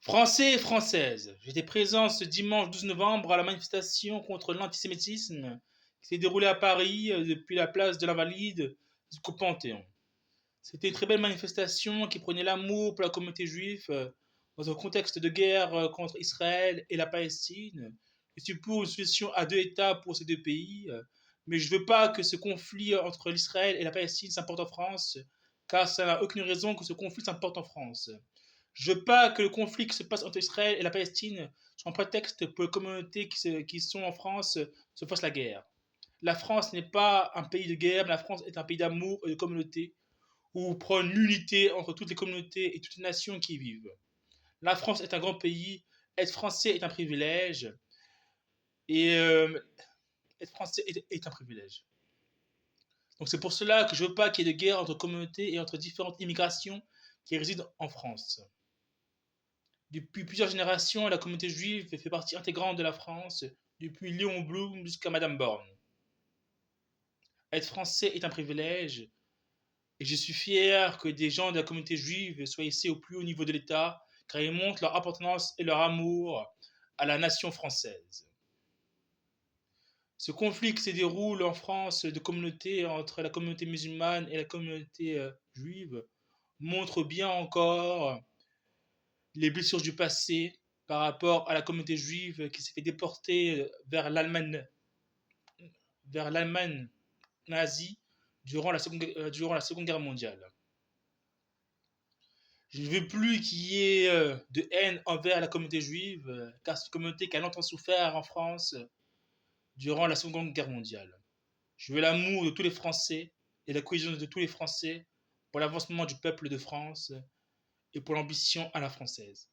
Français et Françaises, j'étais présent ce dimanche 12 novembre à la manifestation contre l'antisémitisme qui s'est déroulée à Paris depuis la place de l'Invalide jusqu'au Panthéon. C'était une très belle manifestation qui prenait l'amour pour la communauté juive dans un contexte de guerre contre Israël et la Palestine. Je suis pour une solution à deux États pour ces deux pays, mais je ne veux pas que ce conflit entre l'Israël et la Palestine s'importe en France, car ça n'a aucune raison que ce conflit s'importe en France. Je veux pas que le conflit qui se passe entre Israël et la Palestine soit un prétexte pour les communautés qui sont en France se fassent la guerre. La France n'est pas un pays de guerre, mais la France est un pays d'amour et de communauté, où prône l'unité entre toutes les communautés et toutes les nations qui y vivent. La France est un grand pays, être français est un privilège, et être français est un privilège. Donc c'est pour cela que je ne veux pas qu'il y ait de guerre entre communautés et entre différentes immigrations qui résident en France. Depuis plusieurs générations, la communauté juive fait partie intégrante de la France, depuis Léon Blum jusqu'à Madame Borne. Être français est un privilège, et je suis fier que des gens de la communauté juive soient ici au plus haut niveau de l'État, car ils montrent leur appartenance et leur amour à la nation française. Ce conflit qui se déroule en France de communauté entre la communauté musulmane et la communauté juive montre bien encore les blessures du passé par rapport à la communauté juive qui s'est fait déporter vers l'Allemagne nazie durant la Seconde Guerre mondiale. Je ne veux plus qu'il y ait de haine envers la communauté juive, car c'est une communauté qui a longtemps souffert en France durant la Seconde Guerre mondiale. Je veux l'amour de tous les Français et la cohésion de tous les Français pour l'avancement du peuple de France et pour l'ambition à la française.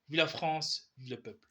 Vive la France, vive le peuple.